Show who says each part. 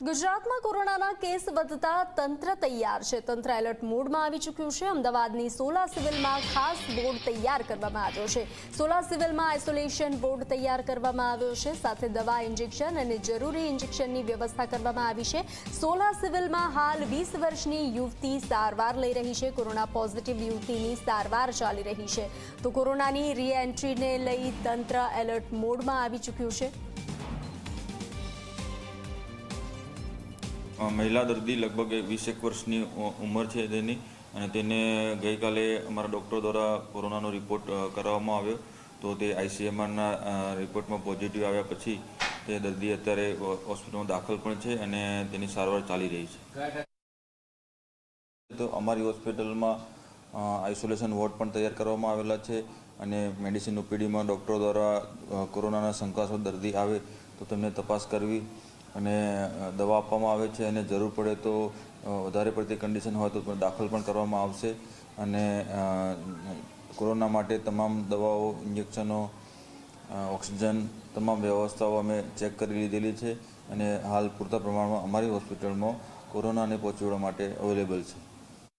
Speaker 1: ગુજરાતમાં કોરોનાના કેસ વધતા તંત્ર તૈયાર છે। તંત્ર એલર્ટ મોડમાં આવી ચૂક્યું છે। અમદાવાદની સોલા સિવિલમાં ખાસ બોર્ડ તૈયાર કરવામાં આવ્યો છે। સોલા સિવિલમાં આઇસોલેશન બોર્ડ તૈયાર કરવામાં આવ્યો છે, સાથે દવા, ઇન્જેક્શન અને જરૂરી ઇન્જેક્શનની વ્યવસ્થા કરવામાં આવી છે। સોલા સિવિલમાં હાલ 20 વર્ષની યુવતી સારવાર લઈ રહી છે। કોરોના પોઝિટિવ યુવતીની સારવાર ચાલી રહી છે। તો કોરોનાની રીએન્ટ્રીને લઈ તંત્ર એલર્ટ મોડમાં આવી ચૂક્યું છે।
Speaker 2: महिला दर्दी लगभग 20 वर्षनी उम्र है तेनी અને તેને ગઈકાલે અમારા ડૉક્ટર દ્વારા કોરોનાનો રિપોર્ટ કરાવવામાં આવ્યો તો તે આઈસીએમઆરના રિપોર્ટમાં પોઝિટિવ આવ્યા પછી તે દર્દી અત્યારે હોસ્પિટલમાં દાખલ પણ છે અને તેની સારવાર ચાલી રહી છે। તો અમારી હોસ્પિટલમાં આઇસોલેશન વોર્ડ પણ તૈયાર કરવામાં આવેલા છે અને મેડિસિન ઓપીડીમાં ડૉક્ટરો દ્વારા કોરોનાના શંકાસ્પદ દર્દી આવે તો તેમને તપાસ કરવી અને દવા આપવામાં આવે છે અને જરૂર પડે તો વધારે પડતી કન્ડિશન હોય તો દાખલ પણ કરવામાં આવશે અને કોરોના માટે તમામ દવાઓ, ઇન્જેક્શનો, ઓક્સિજન તમામ વ્યવસ્થાઓ અમે ચેક કરી લીધેલી છે અને હાલ પૂરતા પ્રમાણમાં અમારી હોસ્પિટલમાં કોરોનાને પહોંચી વળવા માટે અવેલેબલ છે।